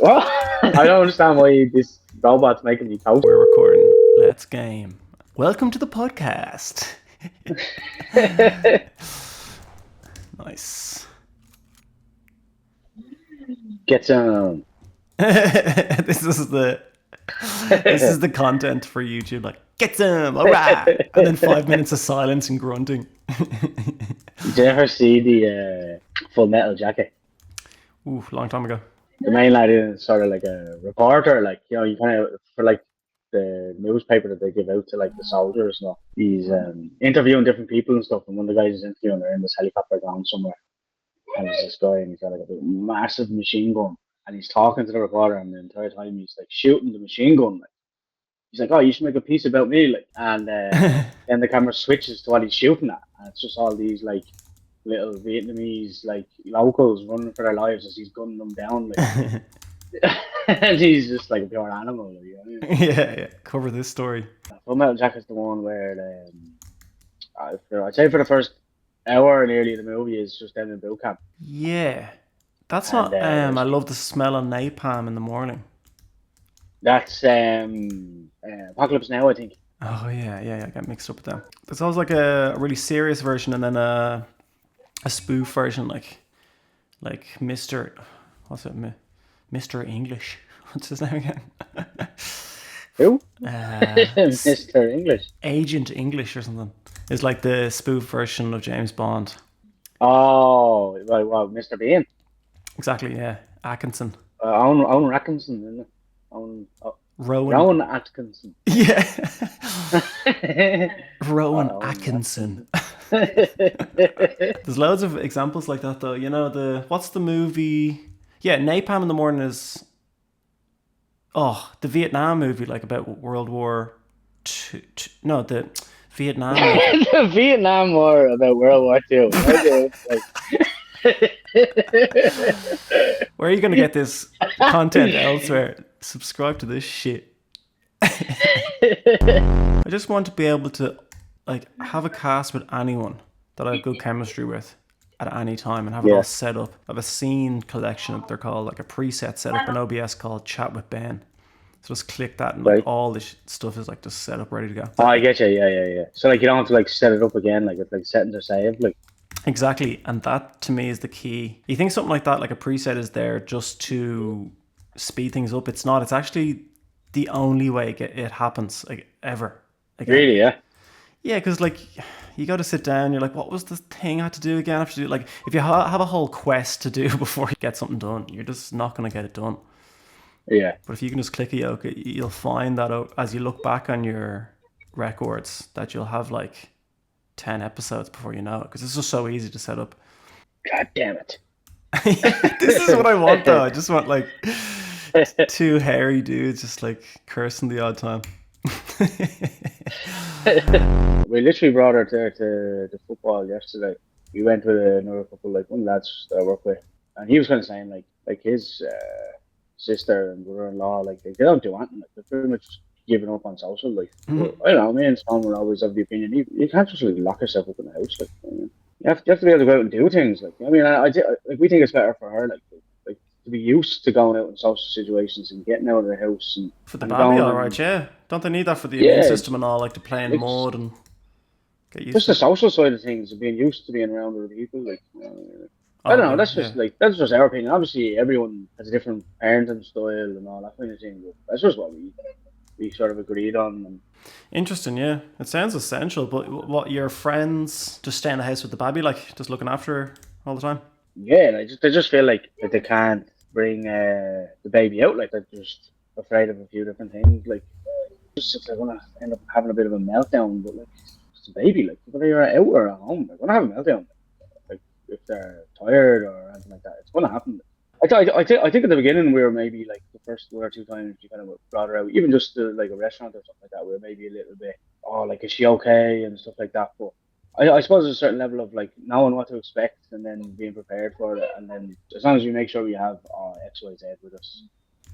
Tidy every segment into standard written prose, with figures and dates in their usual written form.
What? I don't understand why this robot's making me toast. We're recording. Let's game. Welcome to the podcast. Nice. Get some. This is the content for YouTube. Like, get some, all right, and then 5 minutes of silence and grunting. Did you ever see the Full Metal Jacket? Ooh, long time ago. The main lad is sort of like a reporter, like you kind of for like the newspaper that they give out to like the soldiers and all. He's interviewing different people and stuff, and one of the guys is interviewing, they're in this helicopter going somewhere, and there's this guy, and he's got like a massive machine gun, and he's talking to the reporter, and the entire time he's like shooting the machine gun. Like, he's like, "Oh, you should make a piece about me," like, and then the camera switches to what he's shooting at, and it's just all these like little Vietnamese like locals running for their lives as he's gunning them down, like, and he's just like a pure animal, like, you know? Yeah. Cover this story. Full Metal Jacket's the one where I'd say for the first hour nearly of the movie is just them in boot camp. Yeah. That's And not. I love the smell of napalm in the morning. that's Apocalypse Now, I think. Oh yeah. I got mixed up with them. There's always like a really serious version and then a spoof version, like Mr. What's it? Mr. English. What's his name again? Who? Mr. English. Agent English or something. It's like the spoof version of James Bond. Oh, well, Mr. Bean. Exactly. Yeah, Atkinson. Owen Atkinson, isn't it? Rowan Atkinson. Yeah. Rowan Atkinson. There's loads of examples like that, though. You know, what's the movie? Yeah, Napalm in the Morning is the Vietnam movie, like about World War II. No, the Vietnam movie. The Vietnam War about World War II. Where are you going to get this content elsewhere? Subscribe to this shit. I just want to be able to like have a cast with anyone that I have good chemistry with at any time and have it all set up. I have a scene collection, they're called, like a preset setup in OBS called Chat with Ben. So just click that and like all this stuff is like just set up, ready to go. Oh, I get you. Yeah. So like you don't have to like set it up again, like it's like settings are saved, like. Exactly, and that to me is the key. You think something like that, like a preset, is there just to speed things up? It's not. It's actually the only way it happens, like ever. Again. Really, yeah. Yeah, because like you got to sit down. You're like, what was the thing I had to do again? I have to do like if you have a whole quest to do before you get something done, you're just not going to get it done. Yeah. But if you can just click a yoke, you'll find that as you look back on your records, that you'll have like 10 episodes before you know it, because it's just so easy to set up. God damn it. This is what I want, though. I just want like two hairy dudes just like cursing the odd time. We literally brought her to the football yesterday. We went with another couple, like one of the lads that I work with, and he was kind of saying like his sister and brother-in-law, like they don't do anything, like they're pretty much giving up on social life. But, I don't know, me and Tom were always of the opinion you can't just really lock yourself up in the house, like, you have to be able to go out and do things, like, I mean, like we think it's better for her, like to be used to going out in social situations and getting out of the house and for the baby, all right, yeah. Don't they need that for the immune system and all, like to play in mud and get used just to the social side of things, being used to being around other people, like, I don't know. That's just our opinion. Obviously, everyone has a different parenting style and all that kind of thing. But that's just what we sort of agreed on. And interesting, yeah. It sounds essential. But what, your friends just stay in the house with the baby, like just looking after her all the time? Yeah, they just feel like that they can't bring the baby out. Like they're just afraid of a few different things. Like just if they're gonna end up having a bit of a meltdown, but like it's a baby. Like whether you're out or at home, they're gonna have a meltdown. If they're tired or anything like that, it's going to happen. I think at the beginning we were maybe like the first 1 or 2 times you kind of brought her out, even just to like a restaurant or something like that, we were maybe a little bit, like is she okay and stuff like that. But I suppose there's a certain level of like knowing what to expect and then being prepared for it, and then as long as we make sure we have X, Y, Z with us,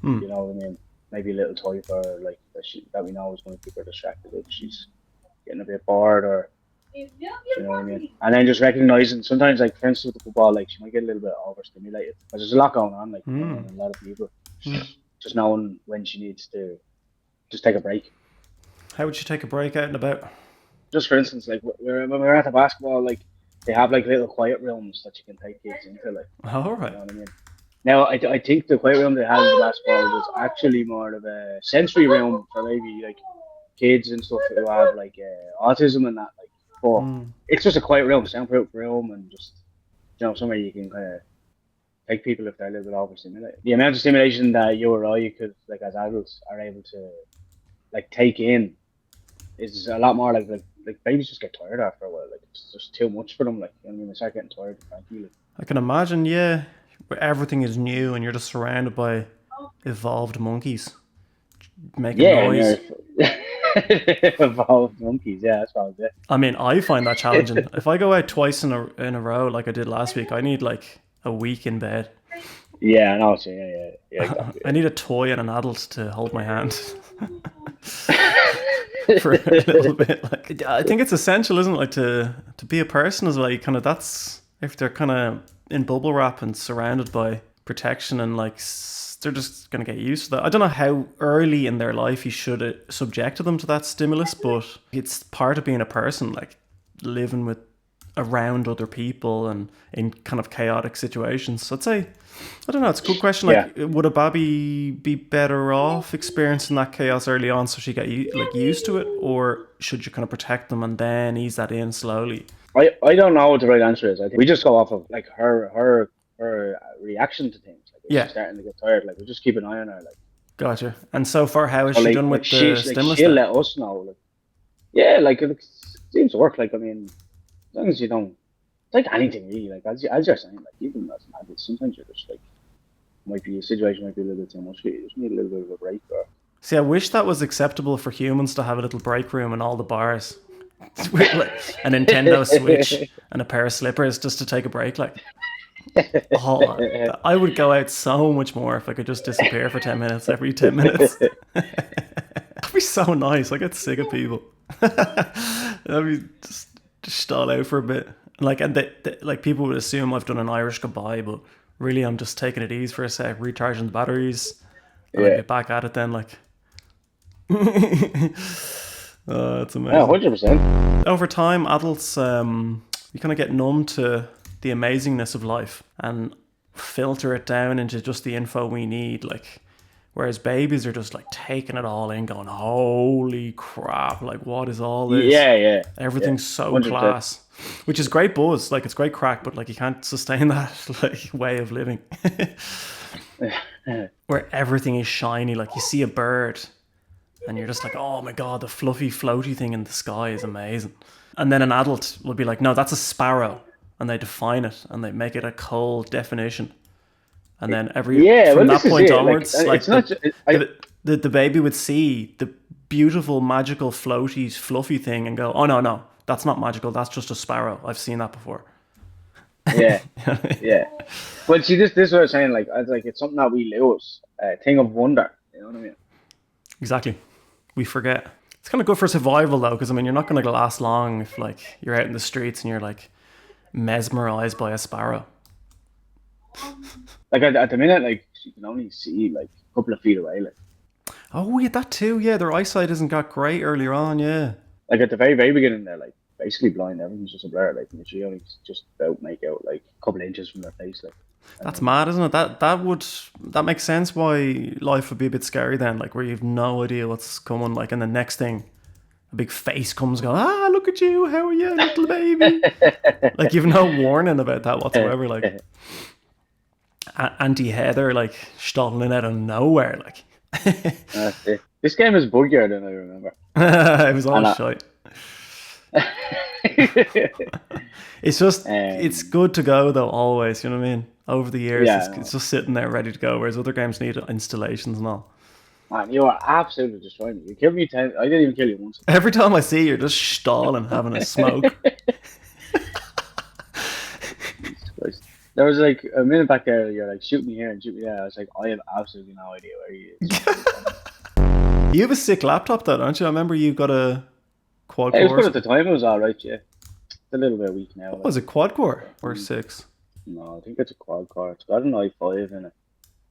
you know what I mean. Maybe a little toy for her, like that we know is going to keep her distracted if she's getting a bit bored or You know what I mean? And then just recognizing sometimes, like for instance with the football, like she might get a little bit overstimulated because there's a lot going on, like you know, and a lot of people. Just knowing when she needs to just take a break. How would you take a break out and about? Just for instance, like when we're at the basketball, like they have like little quiet rooms that you can take kids into, like. All right. You know what I mean? Now I think the quiet room they had in the basketball was actually more of a sensory room for maybe like kids and stuff who have like autism and that. Like, but it's just a quiet room, soundproof room, and just somewhere you can kind of take people if they're a little bit overstimulated. The amount of stimulation that you or I could, like as adults, are able to like take in is a lot more like babies just get tired after a while. Like it's just too much for them. Like you know what I mean, they start getting tired. Frankly. I can imagine, yeah, where everything is new and you're just surrounded by evolved monkeys making noise. Evolved monkeys, yeah, that's what it. I mean, I find that challenging. If I go out twice in a row like I did last week, I need like a week in bed. Yeah, I know. So yeah, exactly. I need a toy and an adult to hold my hand for a little bit. Like, I think it's essential, isn't it? Like to be a person as well. You kind of, that's if they're kind of in bubble wrap and surrounded by protection and like they're just going to get used to that. I don't know how early in their life you should subject them to that stimulus, but it's part of being a person, like living with around other people and in kind of chaotic situations. So I'd say, I don't know, it's a good question. Like, would a baby be better off experiencing that chaos early on so she get used to it, or should you kind of protect them and then ease that in slowly? I don't know what the right answer is. I think we just go off of like her reaction to things. Like if she's starting to get tired, like we just keep an eye on her. Like, gotcha. And so far, how has she done with the stimulus? She'll let us know. Like, yeah, like it seems to work. Like I mean, as long as you don't, it's like anything really. Like as you're saying, like even as an adult, sometimes you're just like, a situation might be a little bit too much for you. You just need a little bit of a break. Or see, I wish that was acceptable for humans to have a little break room in all the bars. With like a Nintendo Switch and a pair of slippers just to take a break. Like, I would go out so much more if I could just disappear for 10 minutes every 10 minutes. That'd be so nice. I get sick of people. That'd be just stall out for a bit. Like, and like people would assume I've done an Irish goodbye, but really I'm just taking it easy for a sec, recharging the batteries, and I get back at it then. Like, oh, it's amazing. Yeah, 100%. Over time, adults, you kind of get numb to the amazingness of life and filter it down into just the info we need. Like, whereas babies are just like taking it all in, going, "Holy crap! Like, what is all this? Yeah. Everything's so 100%. Class." Which is great buzz, like it's great crack, but like you can't sustain that like way of living. Where everything is shiny, like you see a bird and you're just like, oh my god, the fluffy floaty thing in the sky is amazing. And then an adult will be like, no, that's a sparrow, and they define it and they make it a cold definition. And then from that point onwards, like the baby would see the beautiful, magical, floaty, fluffy thing and go, oh no, that's not magical. That's just a sparrow. I've seen that before. Yeah. Well, see, this is what I'm saying. Like, it's something that we lose. A thing of wonder. You know what I mean? Exactly. We forget. It's kind of good for survival though, because I mean, you're not going to last long if like you're out in the streets and you're like mesmerized by a sparrow. Like at the minute, like you can only see like a couple of feet away. Like. Oh yeah, that too. Yeah, their eyesight isn't got great earlier on. Yeah. Like at the very, very beginning, they're like basically blind. Everything's just a blur. Like she only just about make out like a couple of inches from their face. Like that's mad, isn't it? That makes sense why life would be a bit scary then. Like where you have no idea what's coming. Like and the next thing, a big face comes, going, look at you. How are you, little baby? Like you've no warning about that whatsoever. Like Auntie Heather, like stalling out of nowhere. Like this game is buggier than I remember. It was all shite. It's just it's good to go though, always, you know what I mean? Over the years, it's just sitting there ready to go, whereas other games need installations and all. Man, you are absolutely destroying me. You killed me 10. I didn't even kill you once. Every time I see you, you're just stalling, having a smoke. There was like a minute back there, you're like, shoot me here and shoot me there. I was like, I have absolutely no idea where he is. You have a sick laptop though, don't you? I remember you got a quad core. It was good at the time, it was alright, yeah. a little bit weak now. What was it, quad core or 6? No, I think it's a quad core. It's got an i5 in it.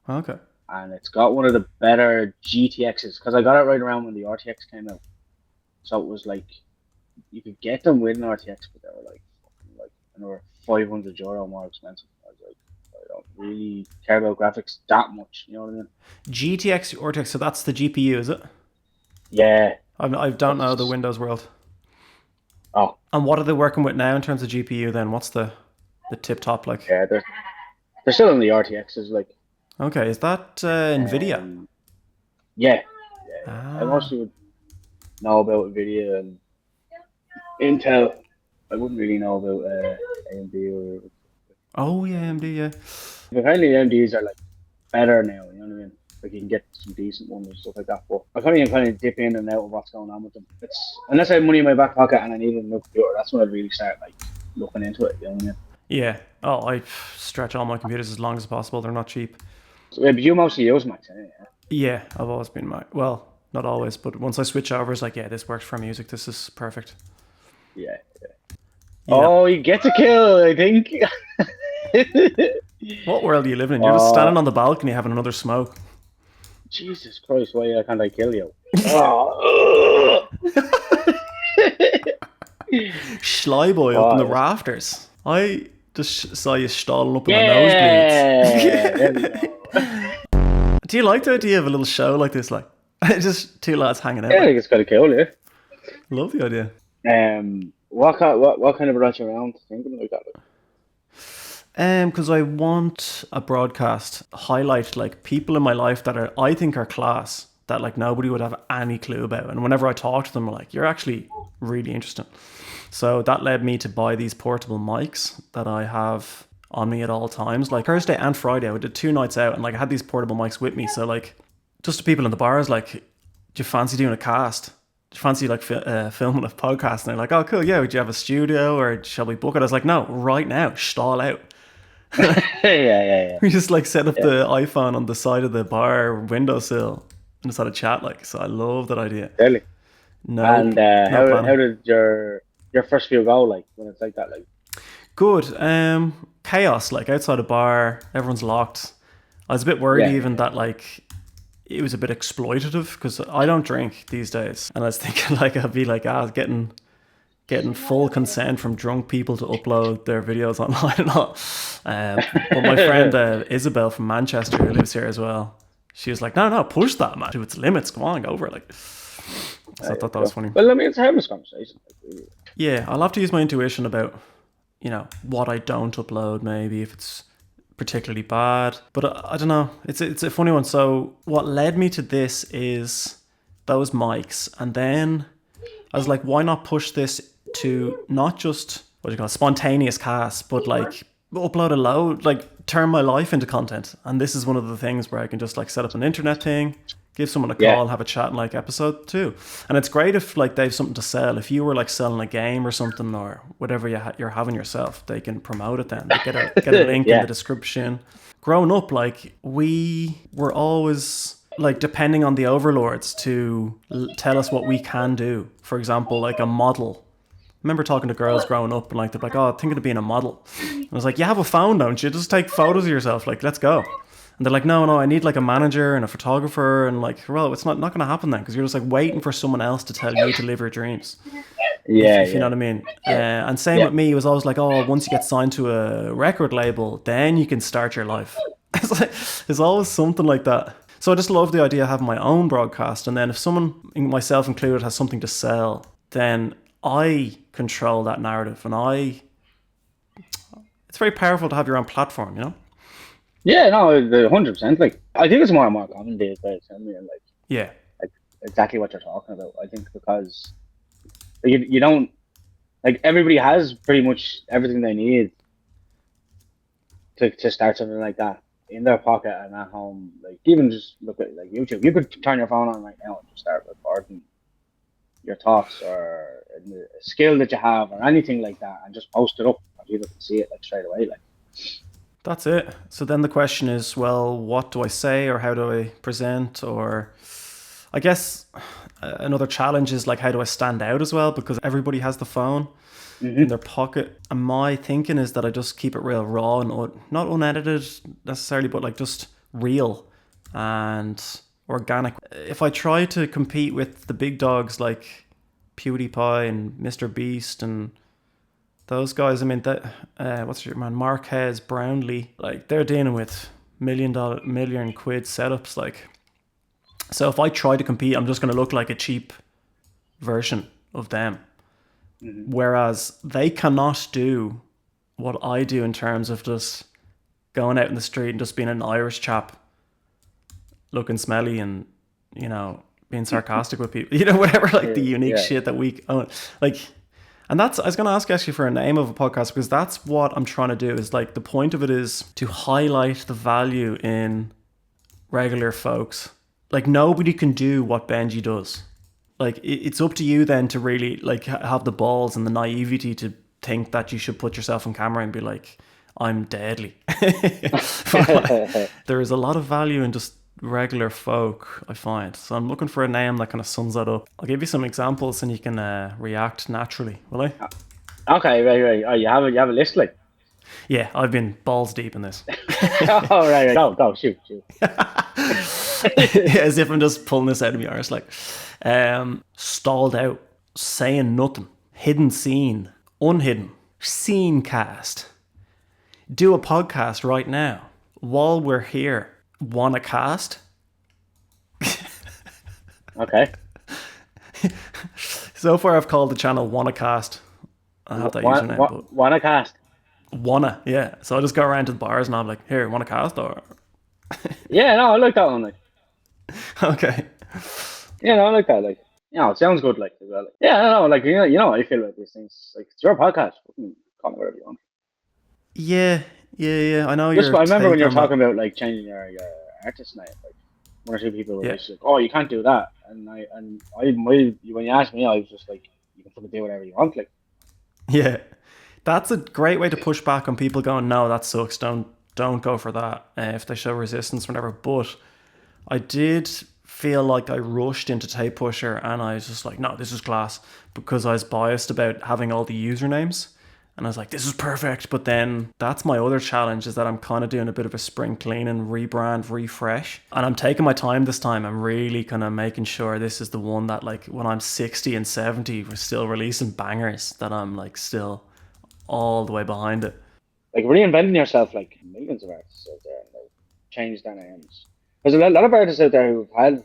Okay. And it's got one of the better GTXs, because I got it right around when the RTX came out. So it was like, you could get them with an RTX, but they were like another €500 more expensive. I was like, I don't really care about graphics that much, you know what I mean? GTX RTX, so that's the GPU, is it? Yeah. I don't know the Windows world. Oh. And what are they working with now in terms of GPU then? What's the tip top like? Yeah, they're still in the RTXs, like. Okay, is that NVIDIA? Yeah. Ah. I mostly would know about NVIDIA and Intel. I wouldn't really know about AMD or. Oh yeah, AMD, yeah. Apparently AMDs are like better now, you know what I mean? Like you can get some decent ones and stuff like that. But I can't even kind of dip in and out of what's going on with them. It's unless I have money in my back pocket and I need a new computer, that's when I really start like looking into it, you know what I mean? Yeah. Oh, I stretch all my computers as long as possible. They're not cheap. So, yeah, but you mostly use Macs, anyway. Yeah, I've always been Mac. Well, not always, but once I switch over, it's like, yeah, this works for music. This is perfect. Yeah. Oh, you get to kill, I think. What world are you living in? You're just standing on the balcony having another smoke. Jesus Christ, why can't I kill you? Oh. Schleiboy up in the rafters. I just saw you stalling up in the nosebleeds. Do you like the idea of a little show like this? Like, just two lads hanging out? Yeah, I think it's kind of cool, yeah. Love the idea. What kind of brought you around to thinking like that? Because I want a broadcast highlight like people in my life that I think are class, that like nobody would have any clue about, and whenever I talk to them, I'm like, you're actually really interesting. So that led me to buy these portable mics that I have on me at all times. Like Thursday and Friday, I did 2 nights out, and like I had these portable mics with me. So like, just the people in the bars, like, do you fancy doing a cast? Do you fancy like filming a podcast? And they're like, oh cool, yeah. Would you have a studio or shall we book it? I was like, no, right now, stall out. Yeah. We just like set up the iPhone on the side of the bar windowsill and just had a chat. Like, so I love that idea. Really? No. And how did your first few go? Like when it's like that, like good. Chaos. Like outside a bar, everyone's locked. I was a bit worried even that like it was a bit exploitative because I don't drink these days, and I was thinking like I'd be like getting full consent from drunk people to upload their videos online and all. But my friend Isabel from Manchester, who lives here as well, she was like, no, push that, man, to its limits. Come on, go over it. Like, so I thought that was funny. Well, I mean, it's a harmless conversation. Yeah, I'll have to use my intuition about, what I don't upload, maybe if it's particularly bad. But I don't know. It's a funny one. So what led me to this is those mics, and then I was like, why not push this to not just spontaneous casts, but like upload a load, like turn my life into content. And this is one of the things where I can just like set up an internet thing, give someone a call, have a chat in like episode 2. And it's great if like they have something to sell. If you were like selling a game or something or whatever you're having yourself, they can promote it then. They get a link in the description. Growing up, like we were always like depending on the overlords to tell us what we can do. For example, like a model. I remember talking to girls growing up and like they're like, oh, thinking of being a model. And I was like, you have a phone, don't you? Just take photos of yourself. Like, let's go. And they're like, no, I need like a manager and a photographer. And like, well, it's not going to happen then because you're just like waiting for someone else to tell you to live your dreams. If you know what I mean. And same with me, it was always like, oh, once you get signed to a record label, then you can start your life. It's always something like that. So I just love the idea of having my own broadcast. And then if someone, myself included, has something to sell, then I control that narrative. And it's very powerful to have your own platform, Yeah, no, 100%. Like, I think it's more and more common these days. I mean, like exactly what you're talking about. I think because you don't, like, everybody has pretty much everything they need to start something like that in their pocket and at home. Like, even just look at like YouTube. You could turn your phone on right now and just start recording your thoughts or a skill that you have or anything like that, and just post it up and people can see it like straight away. Like, that's it. So then the question is, well, what do I say or how do I present? Or I guess another challenge is like, how do I stand out as well? Because everybody has the phone. in their pocket. And my thinking is that I just keep it real raw and not unedited necessarily, but like just real and organic. If I try to compete with the big dogs like PewDiePie and Mr. Beast and those guys, I mean, that what's your man, Marquez Brownlee, like they're dealing with million quid setups. Like, so if I try to compete, I'm just going to look like a cheap version of them. Whereas they cannot do what I do in terms of just going out in the street and just being an Irish chap, looking smelly and, you know, being sarcastic with people, you know, whatever, like the unique shit that we own. Like, and that's, I was going to ask actually for a name of a podcast, because that's what I'm trying to do, is like the point of it is to highlight the value in regular folks. Like nobody can do what Benji does. Like it's up to you then to really like have the balls and the naivety to think that you should put yourself on camera and be like, I'm deadly. There is a lot of value in just regular folk, I find. So I'm looking for a name that kind of sums that up. I'll give you some examples and you can react naturally, will I? Okay, right. Oh, you have a list, like? Yeah, I've been balls deep in this. Oh, right. Go, shoot. As if I'm just pulling this out of my arse, like stalled out, saying nothing, hidden scene, unhidden, scene cast, do a podcast right now while we're here, wanna cast? Okay. So far I've called the channel Wanna Cast. I have that username, but wanna cast? Wanna, yeah. So I just go around to the bars and I'm like, here, wanna cast? Or Yeah, no, I like that one, like. Okay. Yeah, no, I like that, like. You know, it sounds good, like, as well. Yeah, I know, like, you know how I feel about these things. Like, it's your podcast. Call me whatever you want. Yeah. I know I remember when you were talking about, like, changing your artist name, like, one or two people were just like, oh, you can't do that. And when you asked me, I was just like, you can fucking do whatever you want, like. Yeah. That's a great way to push back on people going, no, that sucks. Don't go for that if they show resistance, whatever. But I did feel like I rushed into Tape Pusher and I was just like, no, this is class, because I was biased about having all the usernames. And I was like, this is perfect. But then that's my other challenge, is that I'm kind of doing a bit of a spring clean and rebrand, refresh. And I'm taking my time this time. I'm really kind of making sure this is the one that, like, when I'm 60 and 70, we're still releasing bangers, that I'm like still all the way behind it. Like reinventing yourself, like millions of artists out there, and like change their names. There's a lot of artists out there who've had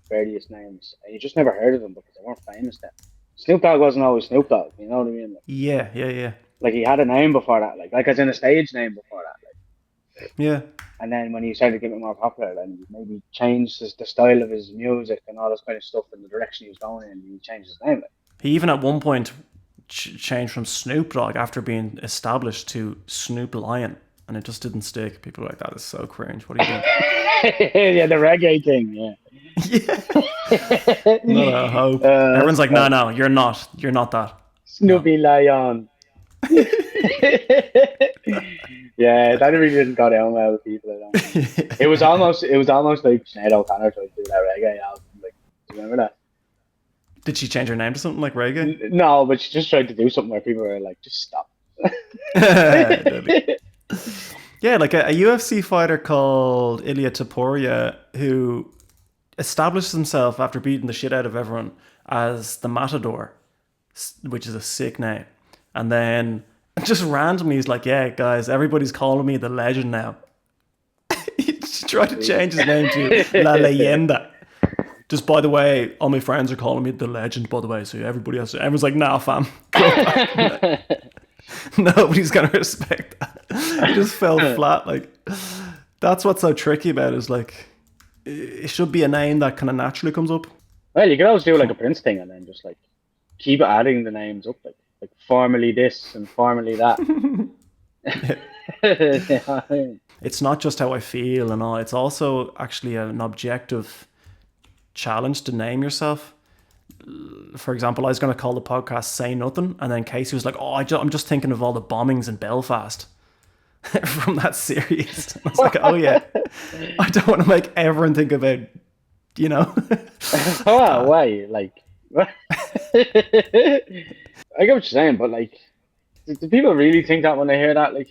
various names, and you just never heard of them because they weren't famous then. Snoop Dogg wasn't always Snoop Dogg, you know what I mean? Like, Yeah. Like he had a name before that, like as in a stage name before that. Like. Yeah. And then when he started getting more popular, then maybe changed the style of his music and all this kind of stuff and the direction he was going in, he changed his name. Like. He even at one point changed from Snoop Dogg after being established to Snoopy Lion, and it just didn't stick. People were like, that is so cringe. What are you doing? Yeah, the reggae thing, yeah. Yeah. Not a hope. Everyone's like, no, you're not that. Snoopy Lion. Yeah, that really didn't go down well with people. I don't think. It was almost like Sinead O'Connor tried to do that reggae album. Like, do you remember that? Did she change her name to something like reggae? No, but she just tried to do something where people were like, just stop. Yeah, like a UFC fighter called Ilia Topuria, who established himself after beating the shit out of everyone as the Matador, which is a sick name. And then just randomly he's like, yeah, guys, everybody's calling me the legend now. He tried to change his name to La Leyenda. Just, by the way, all my friends are calling me the legend, by the way, so everybody else, everyone's like, nah, fam. Nobody's going to respect that. It just fell flat. Like, that's what's so tricky about it, is like, it should be a name that kind of naturally comes up. Well, you could always do like a Prince thing and then just like keep adding the names up, like formerly this and formerly that. It's not just how I feel and all, it's also actually an objective challenge to name yourself. For example, I was going to call the podcast Say Nothing, and then Casey was like, oh, I'm just thinking of all the bombings in Belfast from that series. I was like, oh yeah, I don't want to make everyone think about, you know. Oh, why? Like, I get what you're saying, but like, Do people really think that when they hear that? Like,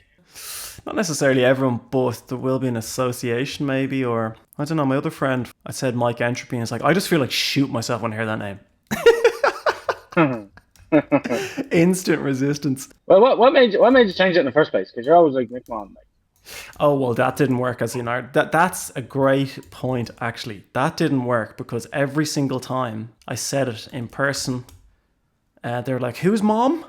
Not necessarily everyone, but there will be an association maybe, or I don't know. My other friend, I said Mike Entropy, and it's like, I just feel like shoot myself when I hear that name. Instant resistance. well, what made you change it in the first place? Because you're always like Mick Mom. Like, Oh, well, that didn't work as an art. That's a great point, actually. That didn't work because every single time I said it in person, they were like, "Who's mom?"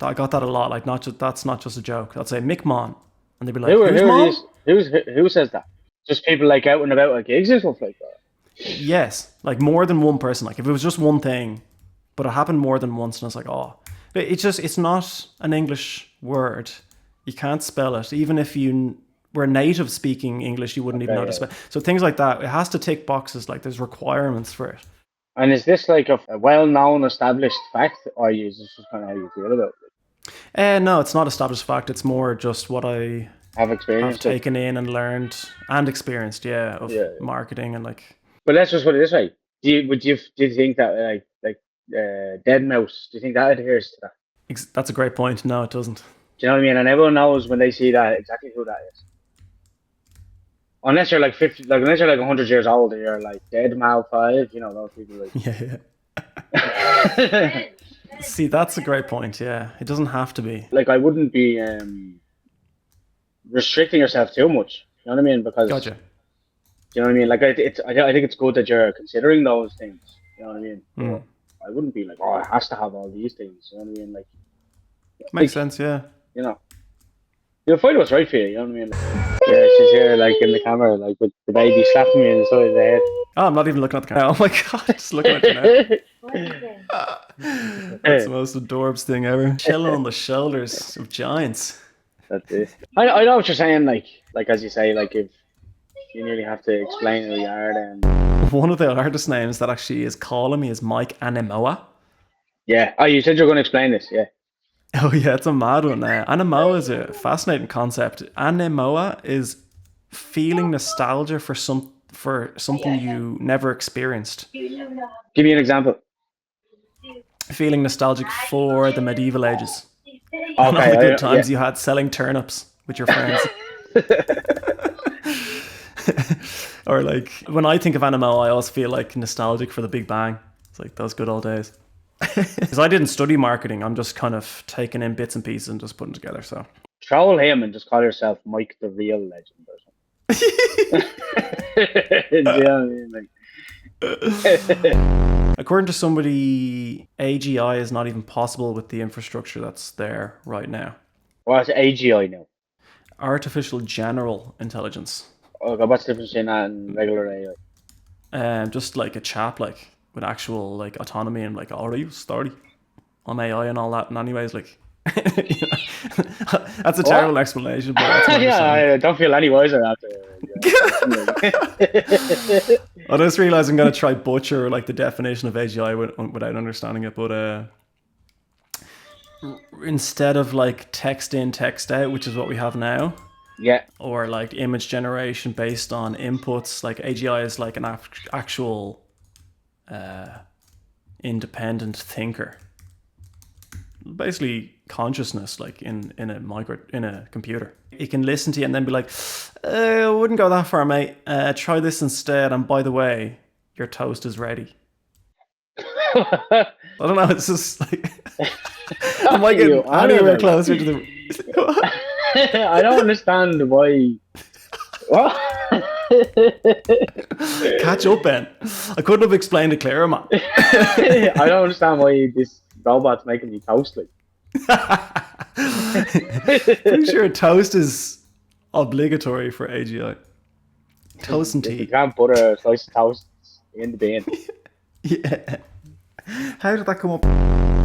I got that a lot. Like, that's not just a joke. I'd say Mick Mon, and they'd be like, "Who's mom?" Who says that? Just people like out and about at gigs and stuff like that. Yes, like more than one person. Like if it was just one thing, but it happened more than once, and I was like, "Oh," but it's not an English word. You can't spell it. Even if you were native speaking English, you wouldn't even know to spell. So things like that, it has to tick boxes. Like there's requirements for it. And is this like a well-known, established fact, or is this just kind of how you feel about it? No, it's not established fact. It's more just what I have taken in and learned and experienced. Of marketing and like. But let's just put it this way: do you think that Dead Mouse? Do you think that adheres to that? That's a great point. No, it doesn't. Do you know what I mean? And everyone knows when they see that exactly who that is. Unless you're like 50, like unless you're like 100 years old, and you're like Dead Mal 5. You know those people. Like. Yeah. See, that's a great point. Yeah, it doesn't have to be. Like I wouldn't be restricting yourself too much. You know what I mean? Because. Gotcha. Do you know what I mean? Like I think it's good that you're considering those things. You know what I mean? Mm. I wouldn't be like, oh, it has to have all these things. You know what I mean? Like. Makes sense. Yeah. You know. You'll find what's right for you. You know what I mean? Yeah, she's here, like in the camera, like with the baby slapping me in the side of the head. Oh, I'm not even looking at the camera. Oh my god, just looking at you now. That's the most adorbs thing ever. Chilling on the shoulders of giants. That's it. I know what you're saying. Like as you say, like if you nearly have to explain who you are, then. One of the artist names that actually is calling me is Mike Anemoa. Yeah. Oh, you said you were going to explain this. Yeah. Oh yeah, it's a mad one. Anemoa is a fascinating concept. Anemoa is feeling nostalgia for something you never experienced. Give me an example. Feeling nostalgic for the medieval ages. Okay, all the good times you had selling turnips with your friends. Or like when I think of Anemoa, I always feel like nostalgic for the Big Bang. It's like those good old days. Because I didn't study marketing, I'm just kind of taking in bits and pieces and just putting together. So troll him and just call yourself Mike the Real Legend or something. You know what I mean? According to somebody, AGI is not even possible with the infrastructure that's there right now. What's AGI now? Artificial General Intelligence. Okay, what's the difference in that and regular AI? Just like a chap like with actual like autonomy and like, are you study on AI and all that. And anyways, like that's a terrible explanation, but that's what I don't feel any wiser after. I just realized I'm gonna try butcher like the definition of AGI without understanding it, but instead of like text in, text out, which is what we have now. Yeah. Or like image generation based on inputs, like AGI is like an actual independent thinker. Basically consciousness, like in a computer. It can listen to you and then be like, I wouldn't go that far, mate. Try this instead, and by the way, your toast is ready. I don't know, it's just like am I getting anywhere closer to the I don't understand why. What? Catch up, Ben. I couldn't have explained it clearer, man. I don't understand why this robot's making me toast. Pretty sure toast is obligatory for AGI. Toast and tea. You can't put a slice of toast in the bin. Yeah. How did that come up?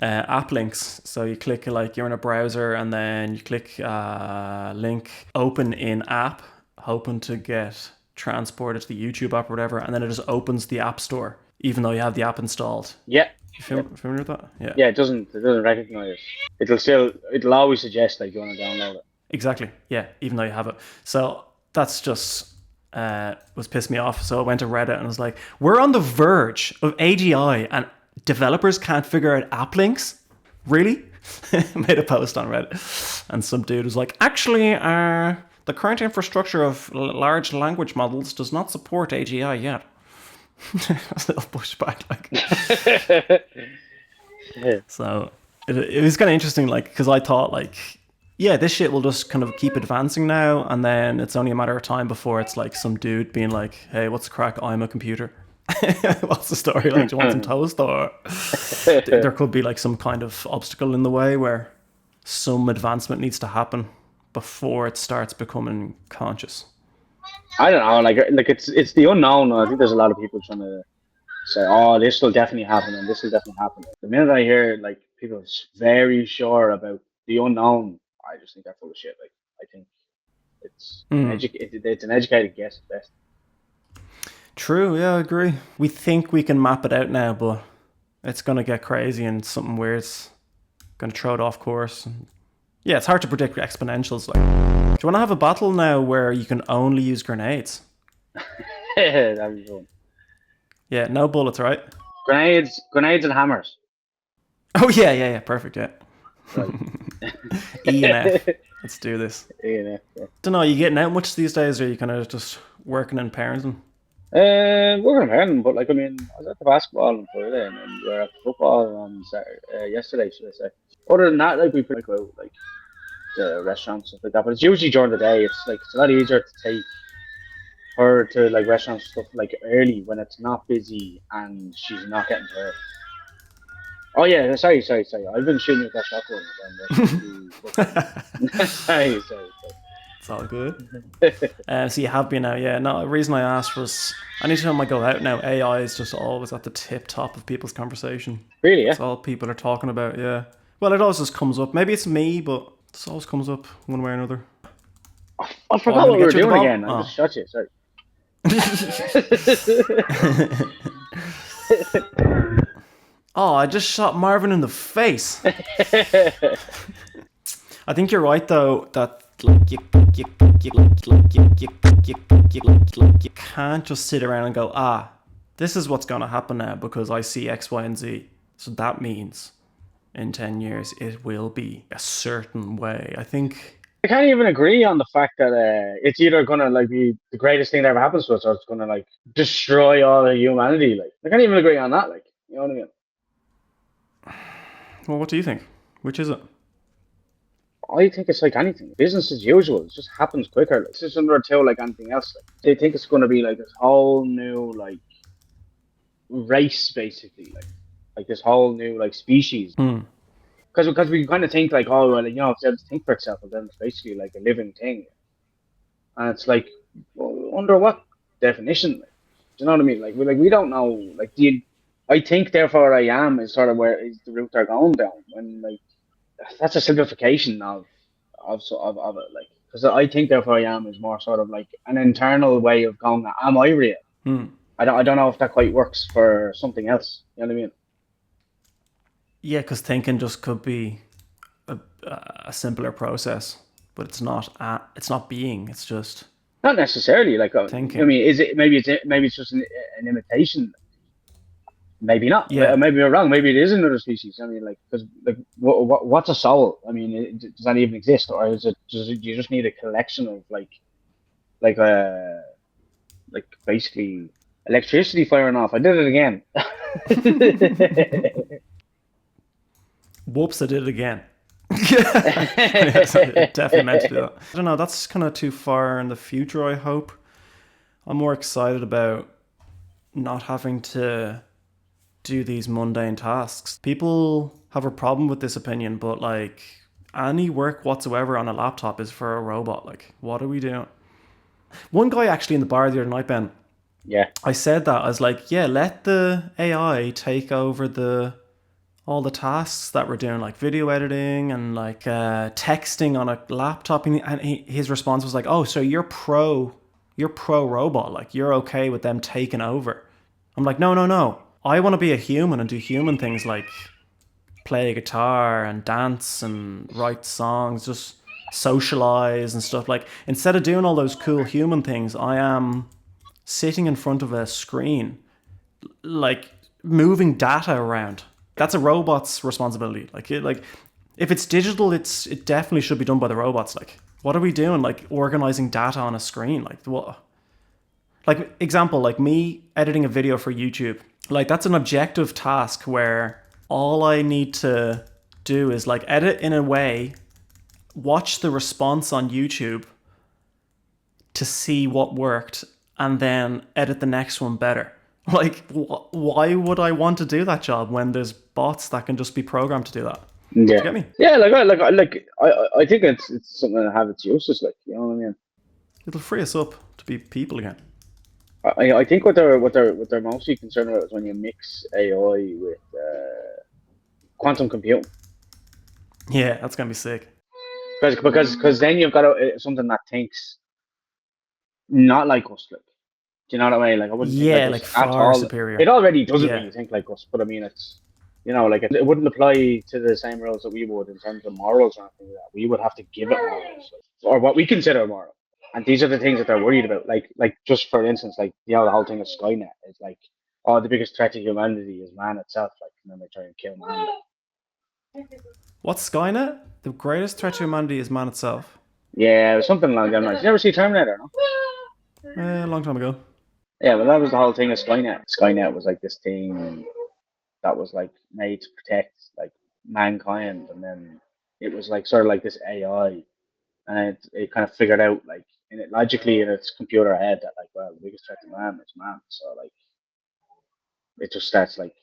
App links. So you click like you're in a browser and then you click link open in app, hoping to get transported to the YouTube app or whatever, and then it just opens the app store, even though you have the app installed. Yeah. You familiar with that? Yeah. Yeah, it doesn't recognize it. It'll always suggest like you want to download it. Exactly. Yeah, even though you have it. So that's just was pissed me off. So I went to Reddit and was like, we're on the verge of AGI and developers can't figure out app links? Really? made a post on Reddit, and some dude was like, actually, the current infrastructure of large language models does not support AGI yet. That's a little pushback, like. So it was kind of interesting, like, because I thought, like, yeah, this shit will just kind of keep advancing now, and then it's only a matter of time before it's like some dude being like, hey, what's the crack? I'm a computer. What's the story? Like, do you want some toast? Or there could be like some kind of obstacle in the way where some advancement needs to happen before it starts becoming conscious. I don't know, like it's the unknown. I think there's a lot of people trying to say, oh, this will definitely happen and this will definitely happen. The minute I hear like people very sure about the unknown, I just think they're full of shit. Like, I think it's it's an educated guess at best. True, yeah, I agree. We think we can map it out now, but it's going to get crazy and something weird's going to throw it off course. And yeah, it's hard to predict exponentials. Like, do you want to have a battle now where you can only use grenades? That'd be fun. Yeah, no bullets, right? Grenades and hammers. Oh yeah, perfect, yeah. Right. E and F. Let's do this. E and F, yeah. Don't know, are you getting out much these days, or are you kind of just working and parenting? Working on parenting, but like, I mean, I was at the basketball on Friday and then we were at the football on Saturday, yesterday, should I say. Other than that, like, we put out like the restaurants and stuff like that, but it's usually during the day. It's like, it's a lot easier to take her to like restaurants and stuff like early when it's not busy and she's not getting to her. Oh yeah, sorry. I've been shooting with that shotgun. Sorry. It's all good. So you have been out, yeah. No, the reason I asked was, anytime I go out now, AI is just always at the tip top of people's conversation. Really, yeah? That's all people are talking about, yeah. Well, it always just comes up. Maybe it's me, but it always comes up one way or another. I forgot what we were doing again. I just shot you, sorry. Oh, I just shot Marvin in the face. I think you're right though that like you can't just sit around and go, this is what's going to happen now because I see X, Y, and Z. So that means in 10 years it will be a certain way. I think I can't even agree on the fact that it's either gonna like be the greatest thing that ever happens to us, or it's gonna like destroy all of humanity. Like, I can't even agree on that. Like, you know what I mean? Well, what do you think? Which is it? I think it's like anything. Business as usual. It just happens quicker. Like, it's just under a tail like anything else. Like, they think it's gonna be like this whole new like race, basically. Like this whole new like species. Because we kind of think like, oh, well, you know, if it's think for itself, then it's basically like a living thing. And it's like, well, under what definition? Like, do you know what I mean? Like we don't know. Like, I think therefore I am is sort of where is the route they're going down. When like that's a simplification of it. Like, because I think therefore I am is more sort of like an internal way of going. Am I real? I don't know if that quite works for something else. You know what I mean? Yeah, because thinking just could be a simpler process, but it's not. It's not being. It's just not necessarily like thinking. I mean, maybe it's just an imitation. Maybe not. Yeah. Maybe you're wrong. Maybe it is another species. I mean, like, because like, what's a soul? I mean, does that even exist, or is it? You just need a collection of like basically electricity firing off? I did it again. Whoops! I did it again. Yes, I definitely meant to do that. I don't know. That's kind of too far in the future. I hope. I'm more excited about not having to do these mundane tasks. People have a problem with this opinion, but like any work whatsoever on a laptop is for a robot. Like, what are we doing? One guy actually in the bar the other night, Ben. Yeah. I said that. I was like, yeah, let the AI take over all the tasks that we're doing, like video editing and like texting on a laptop. And his response was like, oh, so you're pro robot. Like, you're okay with them taking over. I'm like, no. I want to be a human and do human things like play a guitar and dance and write songs, just socialize and stuff. Like, instead of doing all those cool human things, I am sitting in front of a screen, like moving data around. That's a robot's responsibility. Like If it's digital, it definitely should be done by the robots. Like, what are we doing? Like, organizing data on a screen? Like, what? Like, example, like me editing a video for YouTube. Like, that's an objective task where all I need to do is like edit in a way, watch the response on YouTube to see what worked, and then edit the next one better. Like, why would I want to do that job when there's bots that can just be programmed to do that? Yeah. Do you get me? Yeah, I think it's something that have its uses, like, you know what I mean? It'll free us up to be people again. I think what they're mostly concerned about is when you mix AI with quantum computing. Yeah, that's gonna be sick. Because then you've got something that thinks not like us, like, do you know what I mean? Like, I wouldn't think Yeah, like like us at far all. superior. It already doesn't Yeah. really think like us, but I mean, it's, you know, like it wouldn't apply to the same rules that we would in terms of morals or anything like that. We would have to give it morals, or what we consider moral. And these are the things that they're worried about. Like just for instance, like, you know, the whole thing of Skynet is like, oh, the biggest threat to humanity is man itself. Like, and then they try and kill man. What's Skynet? The greatest threat to humanity is man itself. Yeah, it was something along those lines. You ever see Terminator? No? A long time ago. Yeah, well, that was the whole thing of Skynet. Skynet was like this thing that was like made to protect like mankind, and then it was like sort of like this AI, and it kind of figured out like in it logically in its computer head that like, well, the biggest threat to man is man. So like it just starts like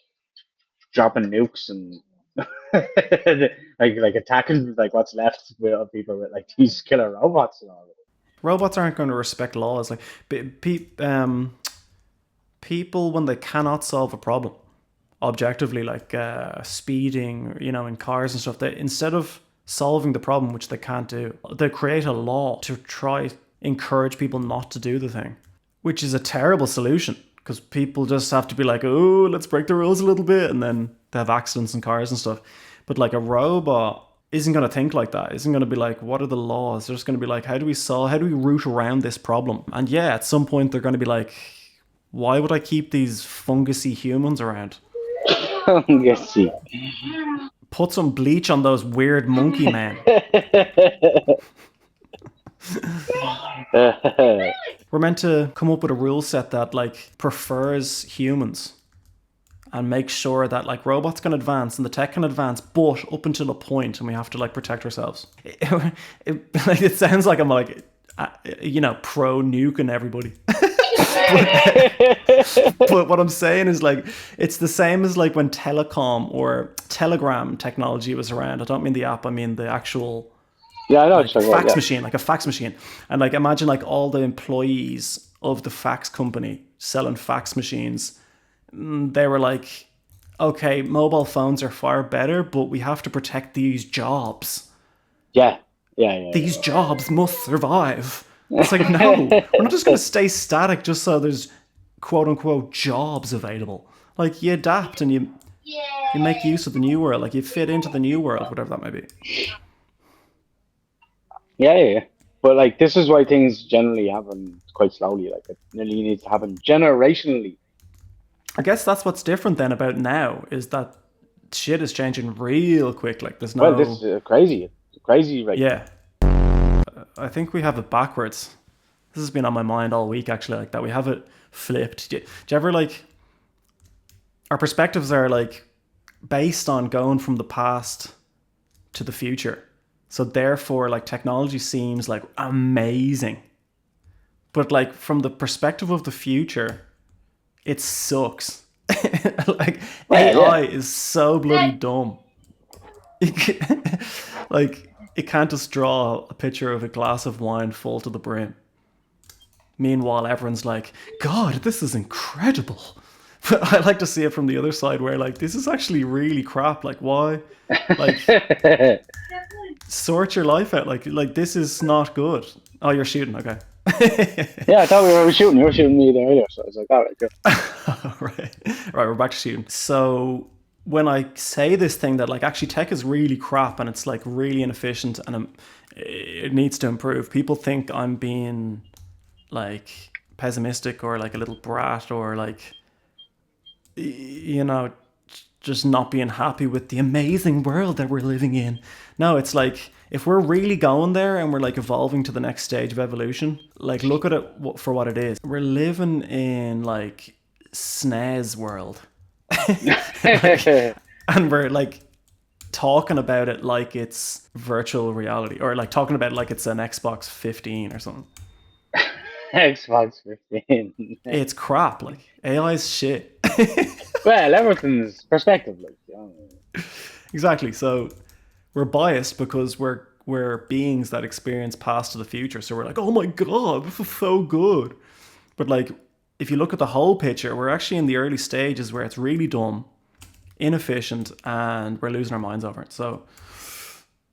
dropping nukes and like attacking like what's left of people with like these killer robots and all. Robots aren't going to respect laws. Like people, when they cannot solve a problem objectively, like speeding, you know, in cars and stuff, they, instead of solving the problem, which they can't do, they create a law to try encourage people not to do the thing, which is a terrible solution, because people just have to be like, oh, let's break the rules a little bit, and then they have accidents in cars and stuff. But like a robot isn't going to think like that. Isn't going to be like, what are the laws? They're just going to be like, how do we root around this problem? And yeah, at some point they're going to be like, why would I keep these fungusy humans around? Yes, see. Put some bleach on those weird monkey men. We're meant to come up with a rule set that like prefers humans and make sure that like robots can advance and the tech can advance, but up until a point, and we have to like protect ourselves. It sounds like I'm like, you know, pro nuking everybody. But what I'm saying is like, it's the same as like when telecom or telegram technology was around. I don't mean the app, I mean the actual like fax machine, like a fax machine. And like imagine like all the employees of the fax company selling fax machines. They were like, okay, mobile phones are far better, but we have to protect these jobs. Yeah. These jobs must survive. It's like, no, we're not just going to stay static just so there's quote unquote jobs available. Like, you adapt and you make use of the new world. Like, you fit into the new world, whatever that may be. Yeah. But like, this is why things generally happen quite slowly. Like, it nearly needs to happen generationally. I guess that's what's different then about now, is that shit is changing real quick. Like, there's no... Well, this is crazy. It's crazy, right? Yeah. I think we have it backwards. This has been on my mind all week, actually, like that we have it flipped. Do you ever like... Our perspectives are like based on going from the past to the future. So therefore, like, technology seems like amazing. But like from the perspective of the future, it sucks. Like, AI is so bloody dumb. Like, it can't just draw a picture of a glass of wine full to the brim. Meanwhile, everyone's like, God, this is incredible. But I like to see it from the other side where like, this is actually really crap. Like, why? Like, sort your life out. Like this is not good. Oh, you're shooting. Okay. Yeah, I thought we were shooting. You were shooting me there earlier, so I was like, all right, good. Right, we're back to shooting. So when I say this thing that like actually tech is really crap and it's like really inefficient and it needs to improve, people think I'm being like pessimistic or like a little brat or like, you know, just not being happy with the amazing world that we're living in. No, it's like, if we're really going there and we're like evolving to the next stage of evolution, like look at it for what it is. We're living in like SNES world. Like, and we're like talking about it like it's virtual reality, or like talking about it like it's an Xbox 15 or something. Xbox 15. It's crap. Like AI's shit. Well, everything's perspective, like, you know. Exactly. So we're biased because we're beings that experience past to the future. So we're like, oh my god, this is so good. But like, if you look at the whole picture, we're actually in the early stages where it's really dumb, inefficient, and we're losing our minds over it. So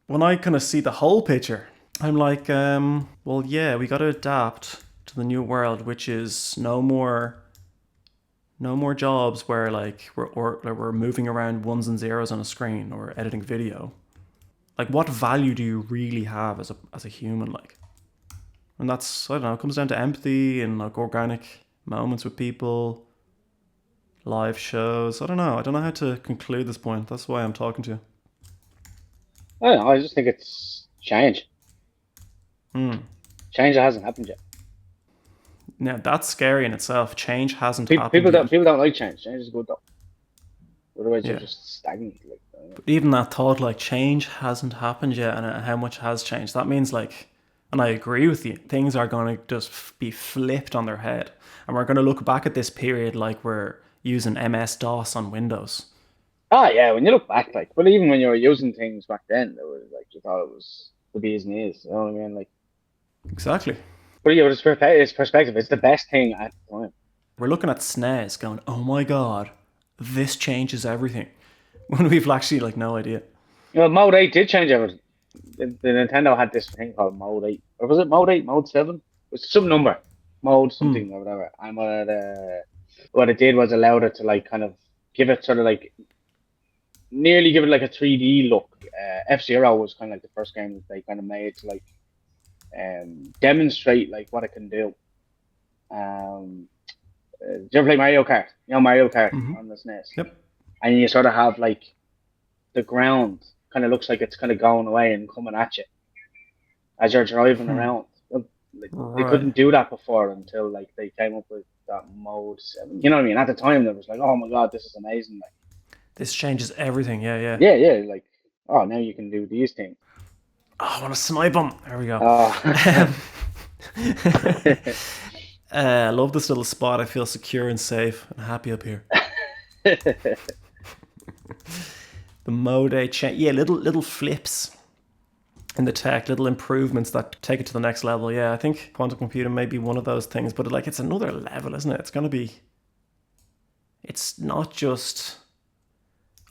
when I kind of see the whole picture, I'm like, well, yeah, we got to adapt to the new world, which is no more jobs where like we're moving around ones and zeros on a screen or editing video. Like, what value do you really have as a human? Like, and that's, I don't know, it comes down to empathy and like organic moments with people, live shows. I don't know how to conclude this point. That's why I'm talking to you. I don't know. I just think it's change. Change that hasn't happened yet. Now that's scary in itself. Change hasn't happened yet. People don't like change. Change is good though. Otherwise, you're just stagnant. Like, but even that thought, like, change hasn't happened yet, and how much has changed. That means like, and I agree with you, things are going to just be flipped on their head, and we're going to look back at this period like we're using MS-DOS on Windows. Ah, yeah. When you look back, like, but even when you were using things back then, it was like you thought it was the bee's knees. You know what I mean? Like, exactly. but yeah, it's perspective. It's the best thing at the time. We're looking at SNES, going, "Oh my god, this changes everything," when we've actually like no idea. You know, Mode 8 did change everything. The Nintendo had this thing called Mode 8, or was it Mode 8, Mode 7? It was some number, Mode something or whatever. And what it did was allowed it to like kind of give it sort of like nearly give it like a 3D look. F-Zero was kind of like the first game that they kind of made to like demonstrate like what it can do. Did you ever play Mario Kart? You know, Mario Kart on the SNES. Yep. And you sort of have like the ground kind of looks like it's kind of going away and coming at you as you're driving around. They couldn't do that before until like they came up with that Mode 7. You know what I mean? At the time, it was like, oh my god, this is amazing. Like, this changes everything. Yeah. Yeah. Like, oh, now you can do these things. Oh, I want to snipe him. There we go. I love this little spot. I feel secure and safe and happy up here. The Mode 8 change. Yeah, little flips in the tech, little improvements that take it to the next level. Yeah, I think quantum computing may be one of those things, but like it's another level, isn't it? It's going to be... It's not just...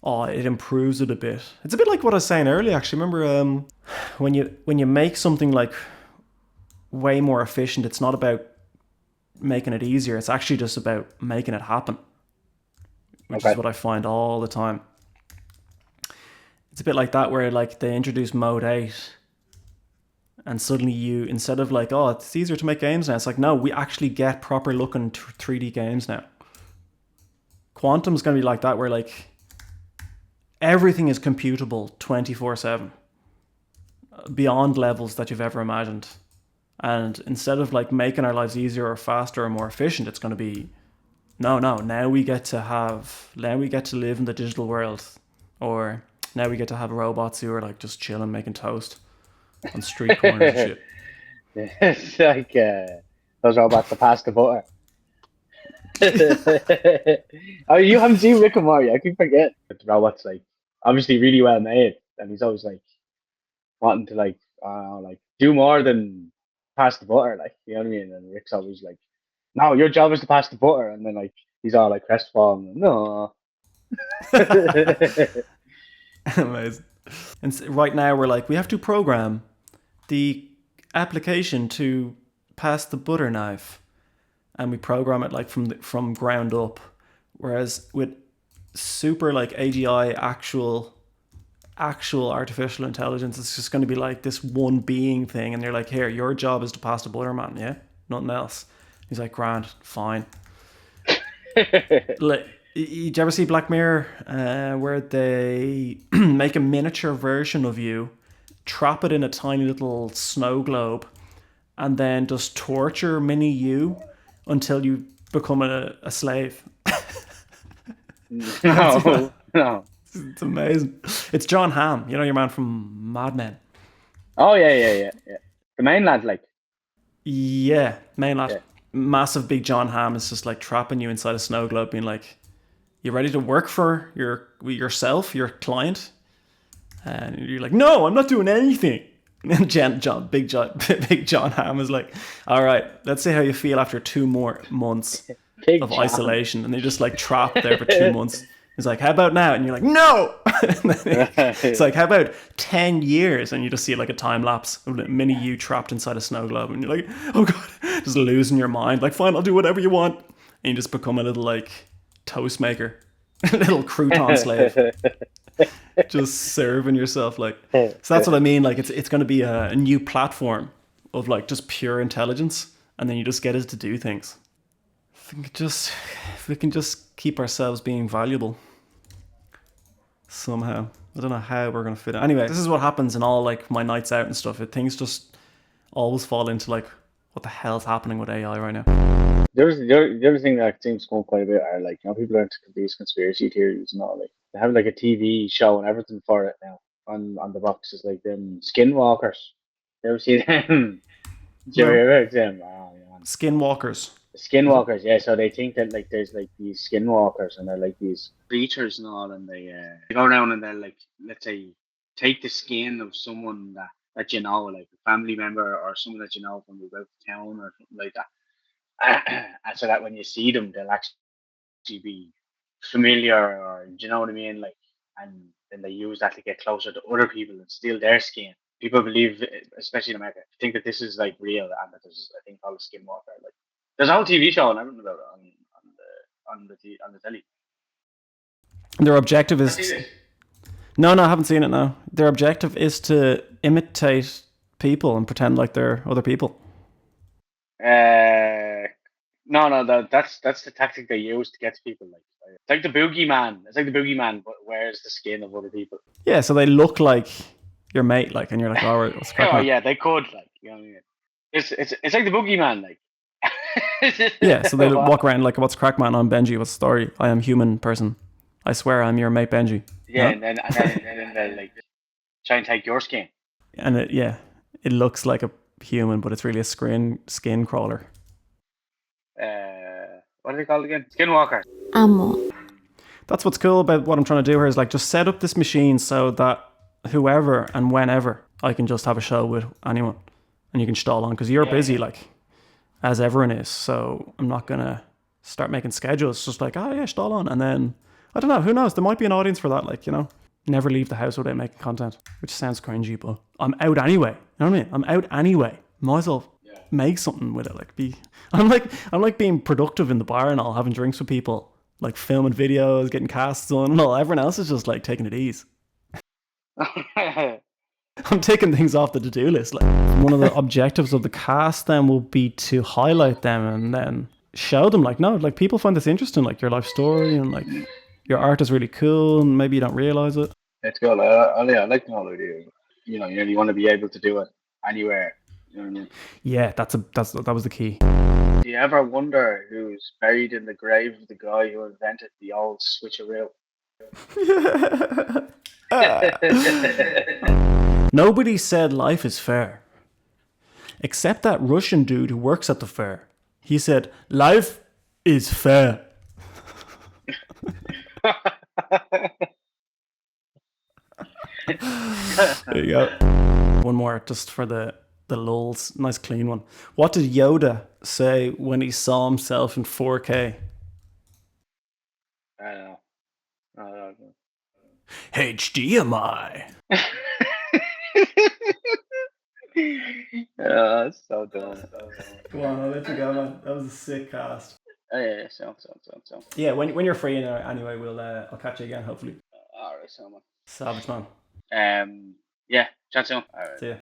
Oh, it improves it a bit. It's a bit like what I was saying earlier, actually. Remember when you make something like way more efficient, it's not about making it easier. It's actually just about making it happen, which is what I find all the time. It's a bit like that where like they introduce Mode 8 and suddenly you, instead of like, oh, it's easier to make games now, it's like, no, we actually get proper looking 3D games now. Quantum's going to be like that where like everything is computable 24/7 beyond levels that you've ever imagined. And instead of like making our lives easier or faster or more efficient, it's going to be, no, now we get to live in the digital world, or now we get to have robots who are like just chilling, making toast on street corners and shit. It's like those robots that pass the butter. Oh, you haven't seen Rick and Morty? I keep forgetting. The robot's like obviously really well made, and he's always like wanting to like do more than pass the butter, like, you know what I mean? And Rick's always like, "No, your job is to pass the butter," and then like he's all like crestfallen. No. Amazing. And right now we're like, we have to program the application to pass the butter knife, and we program it like from ground up. Whereas with super like AGI, actual artificial intelligence, it's just going to be like this one being thing, and they're like, here, your job is to pass the butter, man. Yeah, nothing else. He's like, grand, fine. Like, Did you ever see Black Mirror, where they make a miniature version of you, trap it in a tiny little snow globe, and then just torture mini you until you become a slave? No, no. It's amazing. It's John Hamm, you know, your man from Mad Men. Oh yeah. The main lad, like, Yeah, main lad. yeah. Massive big John Hamm is just like trapping you inside a snow globe, being like, "You ready to work for yourself, your client?" And you're like, "No, I'm not doing anything." And big John Hamm is like, "All right, let's see how you feel after 2 more months Big of John. isolation." And you're just like trapped there for 2 months. He's like, "How about now?" And you're like, "No." And then it's like, "How about 10 years?" And you just see like a time lapse of mini you trapped inside a snow globe, and you're like, "Oh god," just losing your mind. Like, "Fine, I'll do whatever you want," and you just become a little like toast maker, a little crouton slave, just serving yourself. Like, so that's what I mean. Like, it's going to be a new platform of like just pure intelligence, and then you just get it to do things. If we can just keep ourselves being valuable somehow. I don't know how we're gonna fit it. Anyway, this is what happens in all like my nights out and stuff. Things just always fall into like, what the hell's happening with AI right now? The other thing that I think going quite a bit are, like, people are into these conspiracy theories and all. Like, they have like a TV show and everything for it now on the boxes, like them skinwalkers. You ever see them? Did you ever No. hear about them? Oh, yeah. Skinwalkers. Skinwalkers, yeah. So they think that, like, there's like these skinwalkers and they're like these creatures and all, and they go around and they're like, let's say, take the skin of someone that you know, like a family member or someone that you know from about town or something like that, and so that when you see them, they'll actually be familiar, or do you know what I mean? Like, and then they use that to get closer to other people and steal their skin. People believe, especially in America, think that this is like real, and that there's a thing called a skinwalker. Like, there's a whole TV show and everything about it on the telly. Their objective Have you is seen no, I haven't seen it. No, their objective is to imitate people and pretend like they're other people. it? No, that's the tactic they use to get to people. Like, it's like the boogeyman. It's like the boogeyman, but wears the skin of other people. Yeah, so they look like your mate, like, and you're like, "All right, what's crack, Oh man?" yeah, they could, like, you know what I mean. It's like the boogeyman, like. Yeah, so they walk around like, "What's crack, man? I'm Benji. What's the story? I am human person. I swear I'm your mate Benji." Yeah, No? and then they like try and take your skin. And it looks like a human, but it's really a skin crawler. What are they called again? Skinwalker. Amo. That's what's cool about what I'm trying to do here is like just set up this machine so that whoever and whenever I can just have a show with anyone, and you can stall on because you're busy, like, as everyone is. So I'm not gonna start making schedules. It's just like, oh yeah, stall on, and then I don't know. Who knows? There might be an audience for that. Like, never leave the house without making content, which sounds cringy, but I'm out anyway. You know what I mean? I'm out anyway. Might as well make something with it. Like, I'm like being productive in the bar and all, having drinks with people, like filming videos, getting casts on and all. Everyone else is just like taking it easy. I'm taking things off the to-do list. Like, one of the objectives of the cast then will be to highlight them and then show them, like, no, like, people find this interesting, like your life story, and like your art is really cool, and maybe you don't realize it. It's good. I like the whole idea. You want to be able to do it anywhere. You know what I mean? Yeah, that was the key. Do you ever wonder who's buried in the grave of the guy who invented the old switcheroo? Nobody said life is fair, except that Russian dude who works at the fair. He said life is fair. There you go. One more just for the lulz. Nice clean one. What did Yoda say when he saw himself in 4K? I don't know. I don't know. HDMI. That's so dumb. Go on, I'll let you go, man. That was a sick cast. Oh, yeah, so. Yeah, when you're free anyway, I'll catch you again, hopefully. All right, so man. Savage, man. Yeah, chat soon. All right. See ya.